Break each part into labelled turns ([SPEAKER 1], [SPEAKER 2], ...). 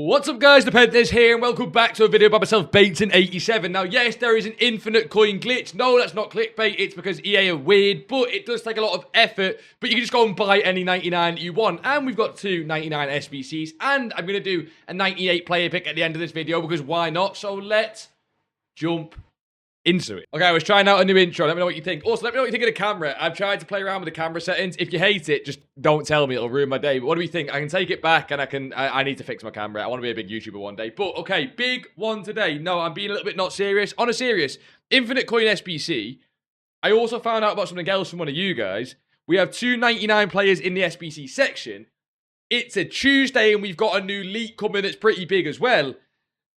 [SPEAKER 1] What's up guys, the Penthers here and welcome back to a video by myself, BigJead87. Now yes, there is an infinite coin glitch. No, that's not clickbait, it's because EA are weird, but it does take a lot of effort. But you can just go and buy any 99 you want. And we've got two 99 SBCs and I'm going to do a 98 player pick at the end of this video because why not? So let's jump into it. Okay, I was trying out a new intro. Let me know what you think. Also, let me know what you think of the camera. I've tried to play around with the camera settings. If you hate it, just don't tell me. It'll ruin my day. But what do we think? I can take it back and I need to fix my camera. I want to be a big YouTuber one day. But, okay, big one today. No, I'm being a little bit not serious. On a serious, Infinite Coin SBC. I also found out about something else from one of you guys. We have two 99 players in the SBC section. It's a Tuesday and we've got a new leak coming that's pretty big as well.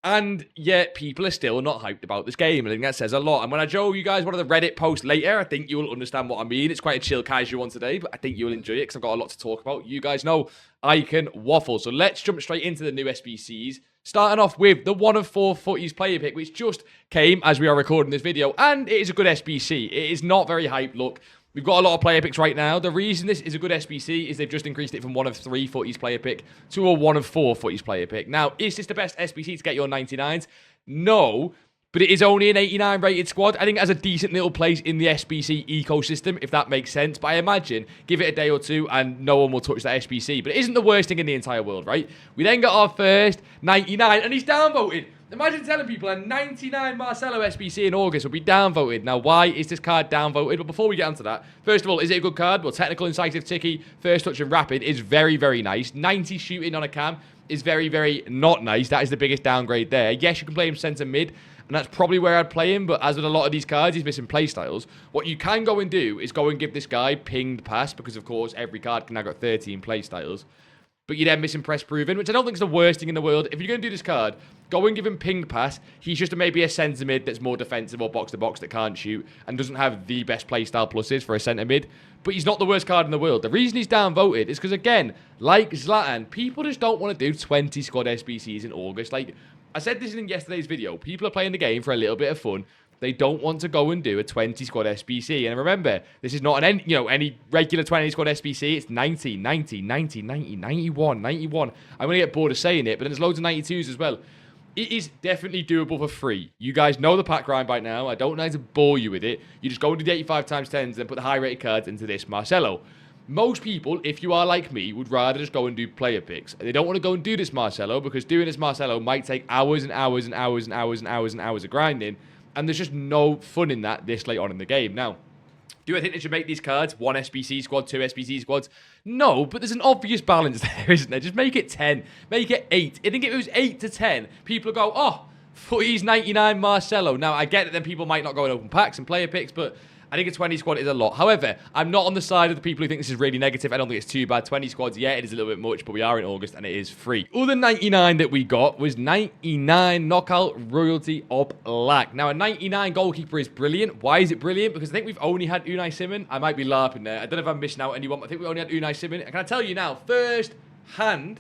[SPEAKER 1] And yet, people are still not hyped about this game. I think that says a lot. And when I show you guys one of the Reddit posts later, I think you'll understand what I mean. It's quite a chill, casual one today, but I think you'll enjoy it because I've got a lot to talk about. You guys know I can waffle. So let's jump straight into the new SBCs. Starting off with the 1 of 4 footies player pick, which just came as we are recording this video. And it is a good SBC. It is not very hyped. Look, we've got a lot of player picks right now. The reason this is a good SBC is they've just increased it from 1 of 3 footies player pick to a 1 of 4 footies player pick. Now, is this the best SBC to get your 99s? No, but it is only an 89 rated squad. I think it has a decent little place in the SBC ecosystem, if that makes sense. But I imagine, give it a day or two and no one will touch that SBC. But it isn't the worst thing in the entire world, right? We then got our first 99 and he's downvoted. Imagine telling people a 99 Marcelo SBC in August will be downvoted. Now, why is this card downvoted? But before we get onto that, first of all, is it a good card? Well, technical, incisive, ticky, first touch and rapid is very, very nice. 90 shooting on a cam is very, very not nice. That is the biggest downgrade there. Yes, you can play him centre mid, and that's probably where I'd play him, but as with a lot of these cards, he's missing playstyles. What you can go and do is go and give this guy pinged pass, because of course, every card can now got 13 playstyles. But you're then missing press proven, which I don't think is the worst thing in the world. If you're going to do this card, go and give him ping pass. He's just maybe a centre mid that's more defensive or box to box that can't shoot and doesn't have the best playstyle pluses for a centre mid. But he's not the worst card in the world. The reason he's downvoted is because, again, like Zlatan, people just don't want to do 20 squad SBCs in August. Like, I said this in yesterday's video. People are playing the game for a little bit of fun. They don't want to go and do a 20 squad SBC. And remember, this is not an any regular 20 squad SBC. It's 90, 90, 90, 90, 91, 91. I'm going to get bored of saying it, but then there's loads of 92s as well. It is definitely doable for free. You guys know the pack grind by now. I don't need to bore you with it. You just go and do the 85 times 10s and put the high rated cards into this Marcelo. Most people, if you are like me, would rather just go and do player picks. They don't want to go and do this Marcelo because doing this Marcelo might take hours and hours and hours and hours and hours and hours of grinding. And there's just no fun in that this late on in the game. Now, do I think they should make these cards 1 SBC squad, 2 SBC squads? No, but there's an obvious balance there, isn't there? Just make it 10, make it 8. I think if it was 8 to 10, people would go, oh, footies 99 Marcelo. Now, I get that then people might not go and open packs and player picks, but I think a 20 squad is a lot. However, I'm not on the side of the people who think this is really negative. I don't think it's too bad. 20 squads, yeah, it is a little bit much, but we are in August and it is free. Other 99 that we got was 99 Knockout Royalty of Black. Now, a 99 goalkeeper is brilliant. Why is it brilliant? Because I think we've only had Unai Simon. I might be LARPing there. I don't know if I'm missing out anyone, but I think we only had Unai Simon. And can I tell you now, first hand,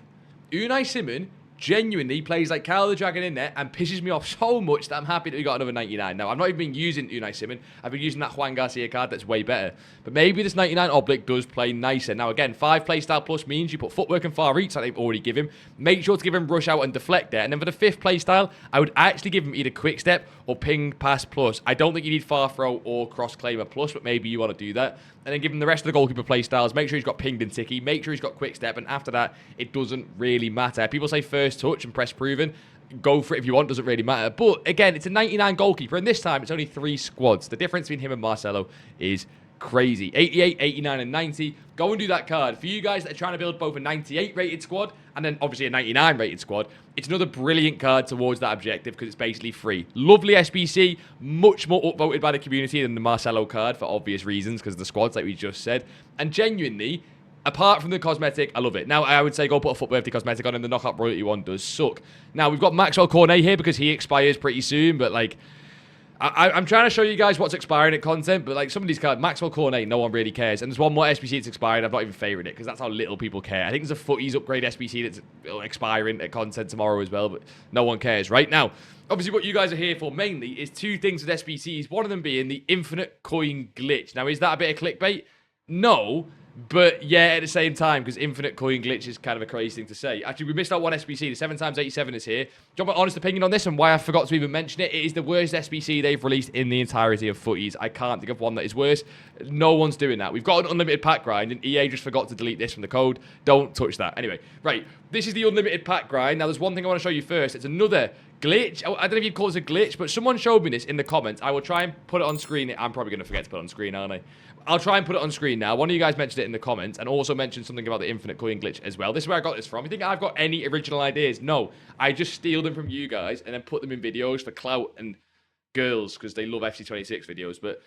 [SPEAKER 1] Unai Simon genuinely plays like Carl the Dragon in there and pisses me off so much that I'm happy that we got another 99. Now, I've not even been using Unai Simon. I've been using that Juan Garcia card that's way better. But maybe this 99 Oblique does play nicer. Now, again, 5 playstyle plus means you put footwork and far reach that they've already given him. Make sure to give him rush out and deflect there. And then for the 5th playstyle, I would actually give him either quick step or ping pass plus. I don't think you need far throw or cross claimer plus, but maybe you want to do that. And then give him the rest of the goalkeeper playstyles. Make sure he's got pinged and ticky. Make sure he's got quick step. And after that, it doesn't really matter. People say first touch and press proven. Go for it if you want. Doesn't really matter. But again, it's a 99 goalkeeper. And this time, it's only 3 squads. The difference between him and Marcelo is crazy. 88, 89, and 90. Go and do that card. For you guys that are trying to build both a 98 rated squad and then obviously a 99 rated squad, it's another brilliant card towards that objective because it's basically free. Lovely SBC, much more upvoted by the community than the Marcelo card for obvious reasons because of the squads like we just said. And genuinely, apart from the cosmetic, I love it. Now, I would say go put a foot birthday cosmetic on and the knockout royalty one does suck. Now, we've got Maxwell Cornet here because he expires pretty soon, but like, I'm trying to show you guys what's expiring at content, but like some of these cards, Maxwell Cornet, no one really cares. And there's one more SBC that's expired. I've not even favoured it because that's how little people care. I think there's a footies upgrade SBC that's expiring at content tomorrow as well, but no one cares. Right now, obviously what you guys are here for mainly is 2 things with SBCs. One of them being the infinite coin glitch. Now, is that a bit of clickbait? No. But yeah, at the same time, because infinite coin glitch is kind of a crazy thing to say. Actually, we missed out one SBC. The 7x87 is here. Do you want my honest opinion on this and why I forgot to even mention it? It is the worst SBC they've released in the entirety of footies. I can't think of one that is worse. No one's doing that. We've got an unlimited pack grind, and EA just forgot to delete this from the code. Don't touch that. Anyway, right. This is the unlimited pack grind. Now, there's one thing I want to show you first. It's another glitch. I don't know if you'd call this a glitch, but someone showed me this in the comments. I will try and put it on screen. I'm probably going to forget to put it on screen, aren't I? I'll try and put it on screen now. One of you guys mentioned it in the comments and also mentioned something about the infinite coin glitch as well. This is where I got this from. You think I've got any original ideas? No. I just steal them from you guys and then put them in videos for clout and girls because they love FC26 videos. But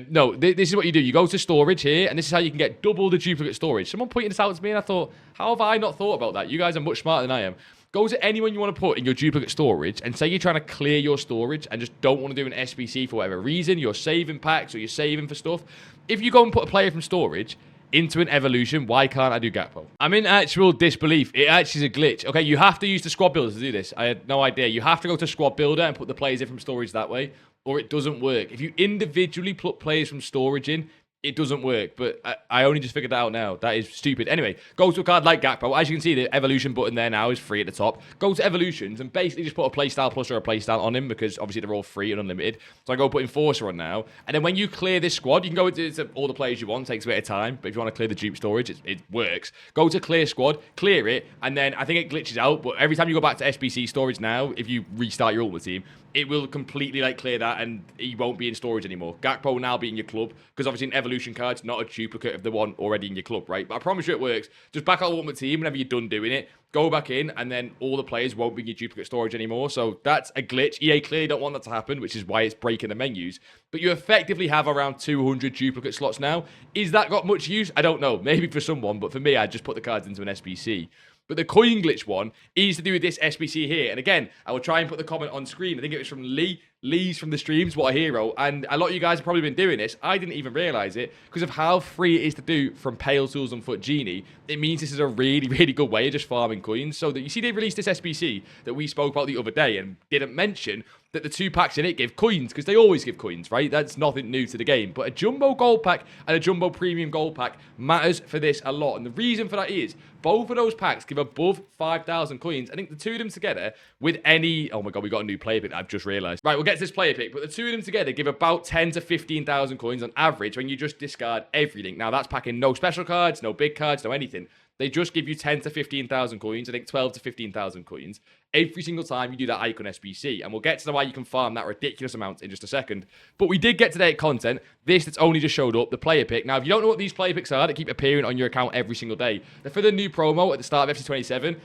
[SPEAKER 1] no, this is what you do. You go to storage here, and this is how you can get double the duplicate storage. Someone pointed this out to me, and I thought, how have I not thought about that? You guys are much smarter than I am. Go to anyone you want to put in your duplicate storage and say you're trying to clear your storage and just don't want to do an SBC for whatever reason. You're saving packs or you're saving for stuff. If you go and put a player from storage into an evolution, why can't I do Gakpo? I'm in actual disbelief. It actually is a glitch. Okay, you have to use the squad builder to do this. I had no idea. You have to go to squad builder and put the players in from storage that way, or it doesn't work. If you individually put players from storage in, it doesn't work, but I only just figured that out now. That is stupid. Anyway, go to a card like Gakpo. As you can see, the evolution button there now is free at the top. Go to evolutions and basically just put a playstyle plus or a playstyle on him because obviously they're all free and unlimited. So I go put Enforcer on now. And then when you clear this squad, you can go into all the players you want. It takes a bit of time, but if you want to clear the dupe storage, it works. Go to clear squad, clear it, and then I think it glitches out, but every time you go back to SBC storage now, if you restart your Ultimate Team, it will completely like clear that and he won't be in storage anymore. Gakpo will now be in your club because obviously an evolution card's not a duplicate of the one already in your club, right? But I promise you it works. Just back out Ultimate Team whenever you're done doing it. Go back in and then all the players won't be in your duplicate storage anymore. So that's a glitch. EA clearly don't want that to happen, which is why it's breaking the menus. But you effectively have around 200 duplicate slots now. Is that got much use? I don't know. Maybe for someone, but for me, I just put the cards into an SBC. But the coin glitch one is to do with this SBC here. And again, I will try and put the comment on screen. I think it was from Lee. Lee's from the streams, what a hero. And a lot of you guys have probably been doing this. I didn't even realize it because of how free it is to do from Pale Tools and Foot Genie. It means this is a really, really good way of just farming coins. So that you see they released this SBC that we spoke about the other day and didn't mention that the 2 packs in it give coins because they always give coins, right? That's nothing new to the game. But a jumbo gold pack and a jumbo premium gold pack matters for this a lot. And the reason for that is both of those packs give above 5,000 coins. I think the 2 of them together with any... Oh my God, we got a new player pick that I've just realized. Right, we'll get to this player pick. But the 2 of them together give about 10 to 15,000 coins on average when you just discard everything. Now, that's packing no special cards, no big cards, no anything. They just give you 10 to 15,000 coins. I think 12 to 15,000 coins every single time you do that icon SBC. And we'll get to the why you can farm that ridiculous amount in just a second. But we did get to that content. This that's only just showed up, the player pick. Now, if you don't know what these player picks are that keep appearing on your account every single day, they're for the new promo at the start of FC27.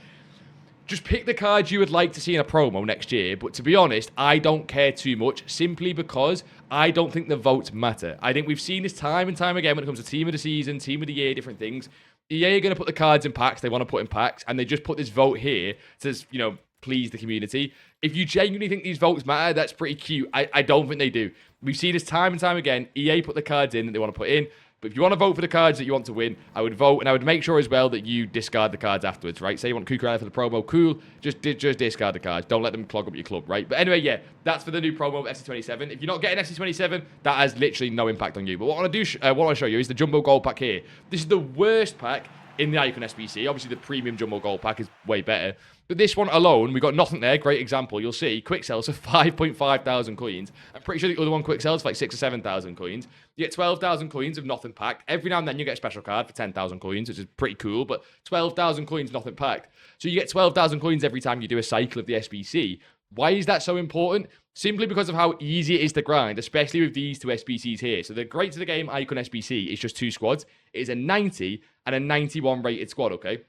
[SPEAKER 1] Just pick the cards you would like to see in a promo next year. But to be honest, I don't care too much simply because I don't think the votes matter. I think we've seen this time and time again when it comes to team of the season, team of the year, different things. EA are going to put the cards in packs they want to put in packs, and they just put this vote here to, you know, please the community. If you genuinely think these votes matter, that's pretty cute. I don't think they do. We've seen this time and time again. EA put the cards in that they want to put in. But if you want to vote for the cards that you want to win, I would vote, and I would make sure as well that you discard the cards afterwards, right? Say you want Kukurela for the promo, cool. Just discard the cards. Don't let them clog up your club, right? But anyway, yeah, that's for the new promo of FC27. If you're not getting FC27, that has literally no impact on you. But what I want to do, what I want to show you is the Jumbo Gold Pack here. This is the worst pack in the Icon SBC. Obviously, the Premium Jumbo Gold Pack is way better. But this one alone, we got nothing there. Great example. You'll see quick sells for 5.5 thousand coins. I'm pretty sure the other one quick sells for like 6 or 7,000 coins. You get 12,000 coins of nothing packed. Every now and then you get a special card for 10,000 coins, which is pretty cool. But 12,000 coins, nothing packed. So you get 12,000 coins every time you do a cycle of the SBC. Why is that so important? Simply because of how easy it is to grind, especially with these 2 SBCs here. So the great to the game Icon SBC is just 2 squads. It is a 90 and a 91 rated squad, okay?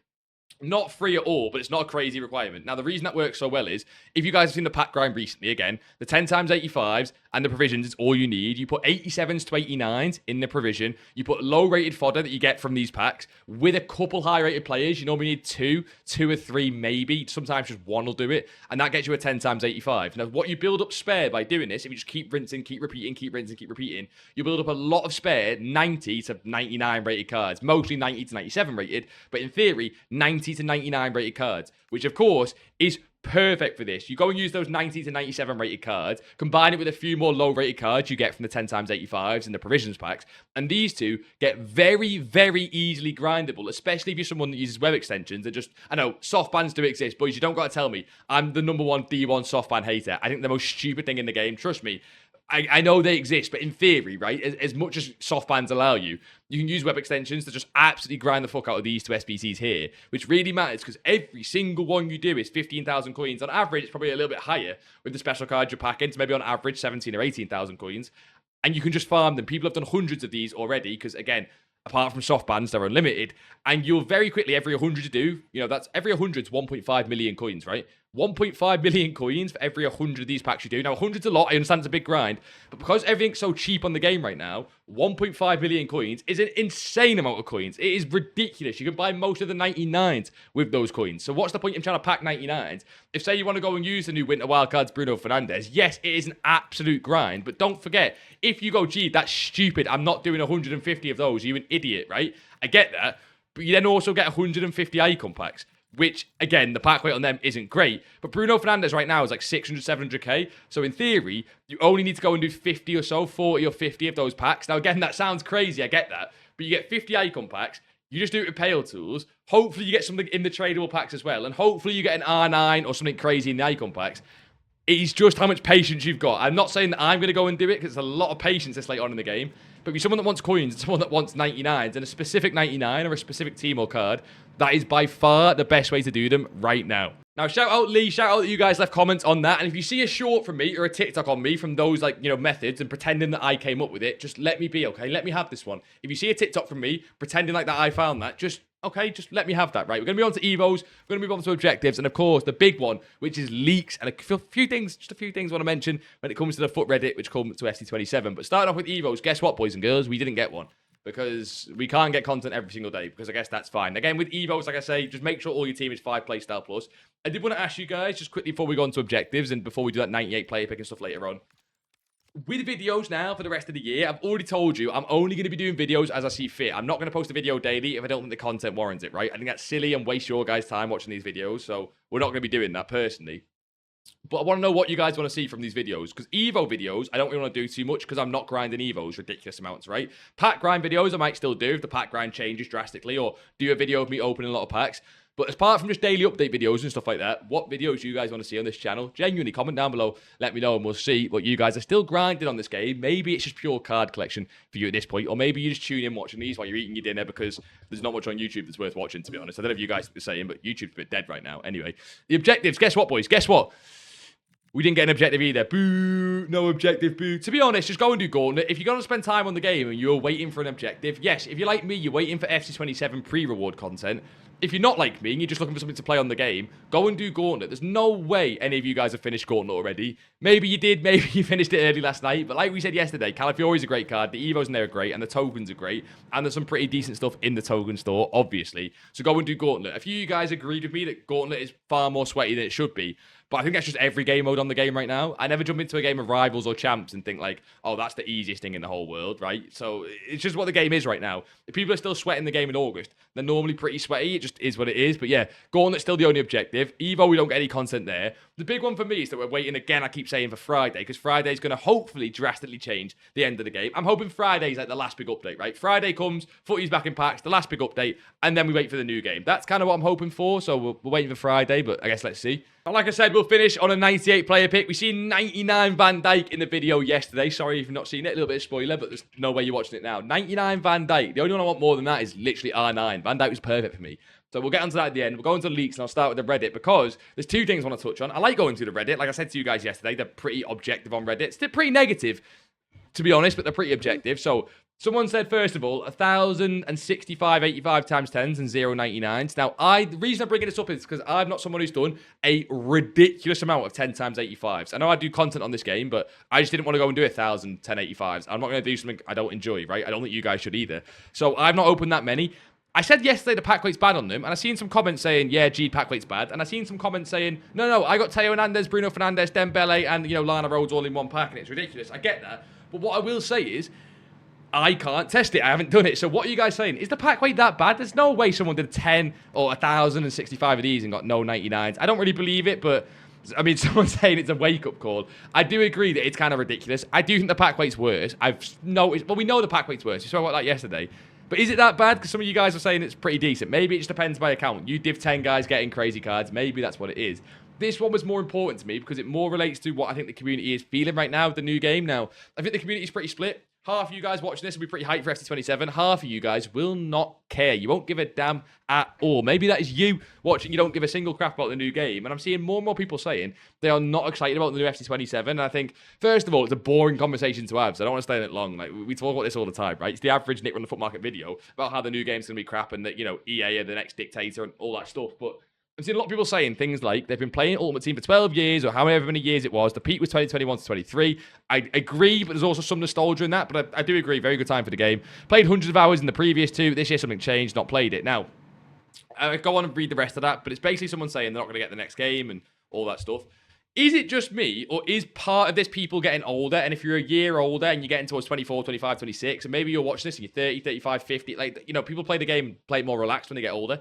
[SPEAKER 1] Not free at all, but it's not a crazy requirement. Now, the reason that works so well is, if you guys have seen the pack grind recently, again, the 10x85s and the provisions is all you need. You put 87s to 89s in the provision. You put low-rated fodder that you get from these packs with a couple high-rated players. You normally need 2 or 3 maybe. Sometimes just 1 will do it, and that gets you a 10x85. Now, what you build up spare by doing this, if you just keep rinsing, keep repeating, keep rinsing, keep repeating, you build up a lot of spare 90 to 99 rated cards, mostly 90 to 97 rated, but in theory, 90 to 99 rated cards, which of course is perfect for this. You go and use those 90 to 97 rated cards, combine it with a few more low rated cards you get from the 10 times 85s and the provisions packs, and these two get very, very easily grindable, especially if you're someone that uses web extensions. And just, I know, soft bans do exist, boys, you don't got to tell me. I'm the #1 D1 soft ban hater. I think the most stupid thing in the game, trust me. I know they exist, but in theory, right, as much as soft bans allow you, you can use web extensions to just absolutely grind the fuck out of these two SBCs here, which really matters because every single one you do is 15,000 coins. On average, it's probably a little bit higher with the special cards you're packing, so maybe on average 17 or 18,000 coins. And you can just farm them. People have done hundreds of these already because, again, apart from soft bans, they're unlimited. And you'll very quickly, every 100 you do, you know, that's every 100's 1.5 million coins, right? 1.5 million coins for every 100 of these packs you do. Now, 100's a lot. I understand it's a big grind. But because everything's so cheap on the game right now, 1.5 million coins is an insane amount of coins. It is ridiculous. You can buy most of the 99s with those coins. So what's the point in trying to pack 99s? If, say, you want to go and use the new Winter Wildcards Bruno Fernandes, yes, it is an absolute grind. But don't forget, if you go, gee, that's stupid, I'm not doing 150 of those, you're an idiot, right? I get that. But you then also get 150 icon packs, which, again, the pack weight on them isn't great. But Bruno Fernandes right now is like 600, 700k. So in theory, you only need to go and do 50 or so, 40 or 50 of those packs. Now, again, that sounds crazy, I get that. But you get 50 icon packs. You just do it with Pale Tools. Hopefully you get something in the tradable packs as well. And hopefully you get an R9 or something crazy in the icon packs. It is just how much patience you've got. I'm not saying that I'm going to go and do it because it's a lot of patience this late on in the game. But if you're someone that wants coins, someone that wants 99s and a specific 99 or a specific team or card, that is by far the best way to do them right now. Now, shout out Lee, shout out that you guys left comments on that. And if you see a short from me or a TikTok on me from those, like, you know, methods and pretending that I came up with it, just let me be, okay? Let me have this one. If you see a TikTok from me pretending like that I found that, just let me have that, right? We're going to be on to Evos, we're going to move on to objectives, and of course, the big one, which is leaks, and a few things I want to mention when it comes to the FUT Reddit, which comes to FC26. But starting off with Evos, guess what, boys and girls? We didn't get one. Because we can't get content every single day, because I guess that's fine. Again, with Evos, like I say, just make sure all your team is 5 playstyle plus. I did want to ask you guys, just quickly before we go on to objectives, and before we do that 98 player pick and stuff later on, with videos now for the rest of the year, I've already told you I'm only going to be doing videos as I see fit. I'm not going to post a video daily if I don't think the content warrants it, right? I think that's silly and waste your guys' time watching these videos, so we're not going to be doing that personally. But I want to know what you guys want to see from these videos, because Evo videos, I don't really want to do too much because I'm not grinding Evos ridiculous amounts, right? Pack grind videos, I might still do if the pack grind changes drastically, or do a video of me opening a lot of packs. But apart from just daily update videos and stuff like that, what videos do you guys want to see on this channel? Genuinely, comment down below, let me know, and we'll see what you guys are still grinding on this game. Maybe it's just pure card collection for you at this point, or maybe you just tune in watching these while you're eating your dinner because there's not much on YouTube that's worth watching, to be honest. I don't know if you guys are saying, but YouTube's a bit dead right now. Anyway, the objectives, guess what, boys? Guess what? We didn't get an objective either. Boo. No objective, boo. To be honest, just go and do Gauntlet. If you're going to spend time on the game and you're waiting for an objective, yes, if you're like me, you're waiting for FC27 pre-reward content. If you're not like me and you're just looking for something to play on the game, go and do Gauntlet. There's no way any of you guys have finished Gauntlet already. Maybe you did, maybe you finished it early last night, but like we said yesterday, Calafiori's a great card, the Evos in there are great, and the tokens are great, and there's some pretty decent stuff in the token store, obviously. So go and do Gauntlet. A few of you guys agreed with me that Gauntlet is far more sweaty than it should be, but I think that's just every game mode on the game right now. I never jump into a game of Rivals or Champs and think like, oh, that's the easiest thing in the whole world, right? So it's just what the game is right now. If people are still sweating the game in August, they're normally pretty sweaty. It just is what it is. But yeah, Gauntlet's still the only objective. Evo, we don't get any content there. The big one for me is that we're waiting again, I keep saying, for Friday, because Friday's going to hopefully drastically change the end of the game. I'm hoping Friday's like the last big update, right? Friday comes, Footy's back in packs, the last big update, and then we wait for the new game. That's kind of what I'm hoping for, so we're waiting for Friday, but I guess let's see. And like I said, we'll finish on a 98 player pick. We seen 99 Van Dijk in the video yesterday. Sorry if you've not seen it. A little bit of spoiler, but there's no way you're watching it now. 99 Van Dijk. The only one I want more than that is literally R9. Van Dijk was perfect for me. So we'll get onto that at the end. We'll go into the leaks, and I'll start with the Reddit, because there's two things I want to touch on. I like going to the Reddit. Like I said to you guys yesterday, they're pretty objective on Reddit. They're pretty negative, to be honest, but they're pretty objective. So someone said, first of all, 1,065 85 times 10s and 0.99s. Now, the reason I'm bringing this up is because I'm not someone who's done a ridiculous amount of 10 times 85s. I know I do content on this game, but I just didn't want to go and do 1,000 1085s. I'm not going to do something I don't enjoy, right? I don't think you guys should either. So I've not opened that many. I said yesterday the pack weight's bad on them, and I seen some comments saying, yeah, G, pack weight's bad. And I seen some comments saying, no, I got Teo Hernandez, Bruno Fernandes, Dembele, and, you know, Lana Rhodes all in one pack, and it's ridiculous. I get that. But what I will say is, I can't test it. I haven't done it. So what are you guys saying? Is the pack weight that bad? There's no way someone did 10 or 1,065 of these and got no 99s. I don't really believe it, but I mean, someone's saying it's a wake-up call. I do agree that it's kind of ridiculous. I do think the pack weight's worse. I've noticed, well, we know the pack weight's worse. You saw about that yesterday. But is it that bad? Because some of you guys are saying it's pretty decent. Maybe it just depends by account. You div 10 guys getting crazy cards. Maybe that's what it is. This one was more important to me because it more relates to what I think the community is feeling right now with the new game. Now, I think the community is pretty split. Half of you guys watching this will be pretty hyped for FC27. Half of you guys will not care. You won't give a damn at all. Maybe that is you watching. You don't give a single crap about the new game. And I'm seeing more and more people saying they are not excited about the new FC27. And I think, first of all, it's a boring conversation to have. So I don't want to stay in it long. Like, we talk about this all the time, right? It's the average Nick Run the Foot Market video about how the new game's going to be crap and that, you know, EA are the next dictator and all that stuff. But I've seen a lot of people saying things like they've been playing Ultimate Team for 12 years or however many years it was. The peak was 2021 to 23. I agree, but there's also some nostalgia in that. But I do agree, very good time for the game. Played hundreds of hours in the previous two. This year something changed, not played it. Now, I go on and read the rest of that, but it's basically someone saying they're not going to get the next game and all that stuff. Is it just me, or is part of this people getting older? And if you're a year older and you're getting towards 24, 25, 26, and maybe you're watching this and you're 30, 35, 50, like, you know, people play the game, play it more relaxed when they get older.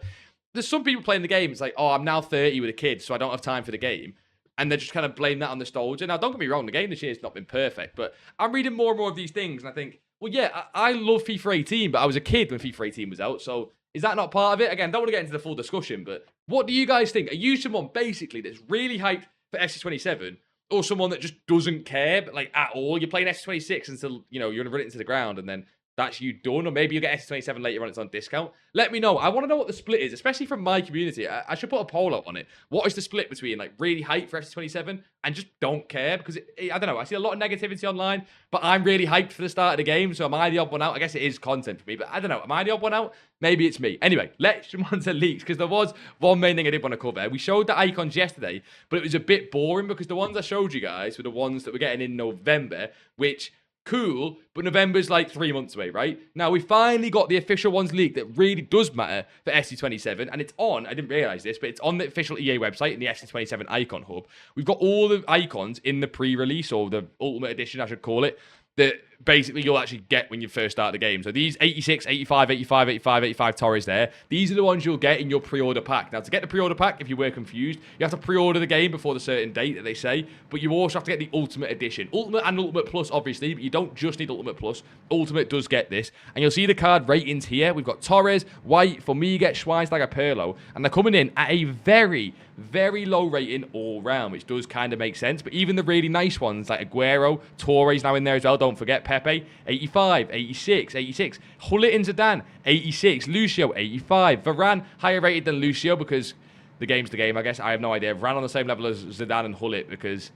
[SPEAKER 1] There's some people playing the game, it's like, oh, I'm now 30 with a kid, so I don't have time for the game. And they're just kind of blame that on nostalgia. Now, don't get me wrong, the game this year has not been perfect, but I'm reading more and more of these things, and I think, well, yeah, I love FIFA 18, but I was a kid when FIFA 18 was out, so is that not part of it? Again, don't want to get into the full discussion, but what do you guys think? Are you someone, basically, that's really hyped for FC27, or someone that just doesn't care, but like, at all? You're playing FC26 until, you know, you're going to run it into the ground, and then that's you done, or maybe you'll get FC27 later on, it's on discount. Let me know. I want to know what the split is, especially from my community. I should put a poll out on it. What is the split between like really hyped for FC27 and just don't care? Because I don't know, I see a lot of negativity online, but I'm really hyped for the start of the game, so am I the odd one out? I guess it is content for me, but I don't know. Am I the odd one out? Maybe it's me. Anyway, let's move on to leaks, because there was one main thing I did want to cover. We showed the icons yesterday, but it was a bit boring because the ones I showed you guys were the ones that we're getting in November, which cool, but November's like 3 months away, right? Now, we finally got the official ones leaked that really does matter for SC27, and it's on, I didn't realize this, but it's on the official EA website in the SC27 icon hub. We've got all the icons in the pre-release, or the Ultimate Edition, I should call it, that basically you'll actually get when you first start the game. So these 86, 85, 85, 85, 85 Torres there, these are the ones you'll get in your pre-order pack. Now, to get the pre-order pack, if you were confused, you have to pre-order the game before the certain date that they say, but you also have to get the Ultimate Edition. Ultimate and Ultimate Plus, obviously, but you don't just need Ultimate Plus. Ultimate does get this, and you'll see the card ratings here. We've got Torres, White, Formiga, Schweinsteiger, Pirlo, and they're coming in at a very, very low rating all round, which does kind of make sense. But even the really nice ones like Aguero, Torres now in there as well, don't forget Pepe, 85, 86, 86, Hullet and Zidane, 86, Lucio, 85, Varane, higher rated than Lucio because the game's the game, I guess. I have no idea. Varane on the same level as Zidane and Hullet because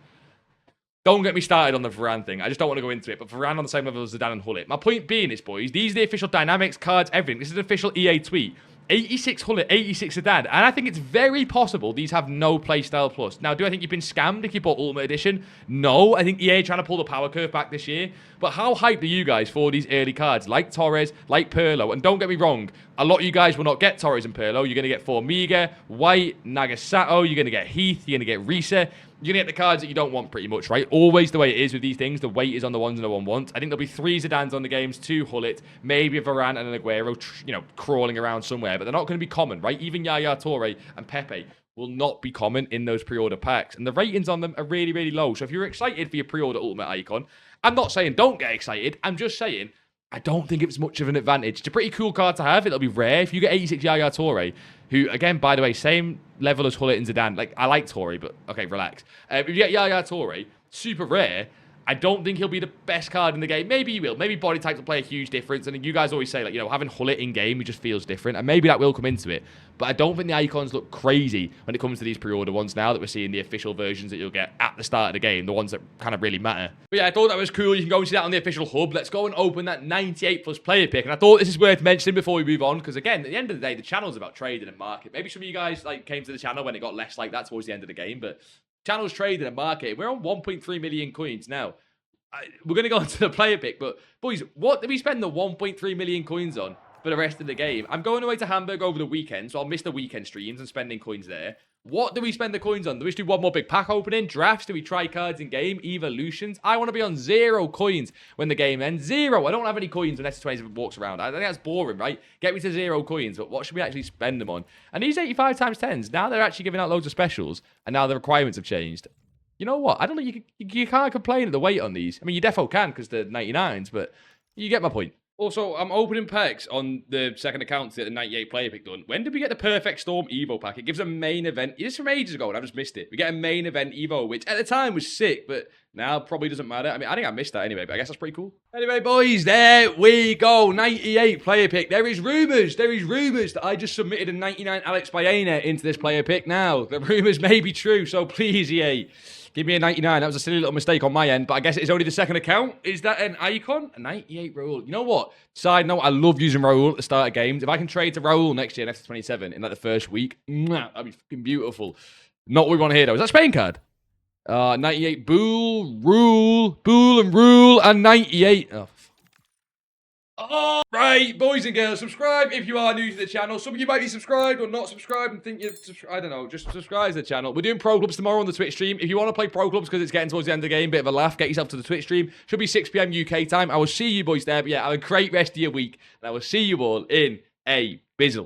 [SPEAKER 1] don't get me started on the Varane thing. I just don't want to go into it. But Varane on the same level as Zidane and Hullet. My point being is, boys, these are the official dynamics, cards, everything. This is an official EA tweet. 86 Hullet, 86 Zidane. And I think it's very possible these have no playstyle plus. Now, do I think you've been scammed if you bought Ultimate Edition? No. I think EA are trying to pull the power curve back this year. But how hyped are you guys for these early cards like Torres, like Pirlo? And don't get me wrong, a lot of you guys will not get Torres and Pirlo. You're going to get Formiga, White, Nagasato. You're going to get Heath. You're going to get Risa. You're going to get the cards that you don't want pretty much, right? Always the way it is with these things. The weight is on the ones no one wants. I think there'll be 3 Zidanes on the games, 2 Hullet, maybe a Varane and an Aguero, you know, crawling around somewhere. But they're not going to be common, right? Even Yaya Toure and Pepe will not be common in those pre-order packs. And the ratings on them are really, really low. So if you're excited for your pre-order Ultimate Icon, I'm not saying don't get excited. I'm just saying I don't think it's much of an advantage. It's a pretty cool card to have. It'll be rare. If you get 86 Yaya Toure, who, again, by the way, same level as Hullet and Zidane. Like, I like Toure, but, okay, relax. If you get Yaya Toure, super rare, I don't think he'll be the best card in the game. Maybe he will. Maybe body types will play a huge difference. And you guys always say, like, you know, having Hullet in game, he just feels different. And maybe that will come into it. But I don't think the icons look crazy when it comes to these pre-order ones now that we're seeing the official versions that you'll get at the start of the game, the ones that kind of really matter. But yeah, I thought that was cool. You can go and see that on the official hub. Let's go and open that 98 plus player pick. And I thought this is worth mentioning before we move on, because again, at the end of the day, the channel's about trading and market. Maybe some of you guys like came to the channel when it got less like that towards the end of the game, but channel's trading and market. We're on 1.3 million coins now. We're going to go into the player pick, but boys, what did we spend the 1.3 million coins on for the rest of the game? I'm going away to Hamburg over the weekend, so I'll miss the weekend streams and spending coins there. What do we spend the coins on? Do we just do one more big pack opening? Drafts? Do we try cards in game? Evolutions? I want to be on 0 coins when the game ends. 0. I don't have any coins when FC27 walks around. I think that's boring, right? Get me to 0 coins, but what should we actually spend them on? And these 85 times 10s, now they're actually giving out loads of specials, and now the requirements have changed. You know what? I don't know. You can't complain at the weight on these. I mean, you defo can because they're 99s, but you get my point. Also, I'm opening packs on the second account to get the 98 player pick done. When did we get the Perfect Storm Evo pack? It gives a main event. It's from ages ago, and I just missed it. We get a main event Evo, which at the time was sick, but now probably doesn't matter. I mean, I think I missed that anyway, but I guess that's pretty cool. Anyway, boys, there we go. 98 player pick. There is rumours that I just submitted a 99 Alex Baena into this player pick now. The rumours may be true, so please, EA, give me a 99. That was a silly little mistake on my end, but I guess it's only the second account. Is that an icon? A 98 Raul. You know what? Side note, I love using Raul at the start of games. If I can trade to Raul next year in FC27 in like the first week, that'd be fucking beautiful. Not what we want to hear though. Is that Spain card? 98 Bool, and Rule, and 98. Oh, right, boys and girls, subscribe if you are new to the channel. Some of you might be subscribed or not subscribed and think I don't know, just subscribe to the channel. We're doing Pro Clubs tomorrow on the Twitch stream. If you want to play Pro Clubs because it's getting towards the end of the game, bit of a laugh, get yourself to the Twitch stream. Should be 6 PM UK time. I will see you boys there, but yeah, have a great rest of your week, and I will see you all in a bizzle.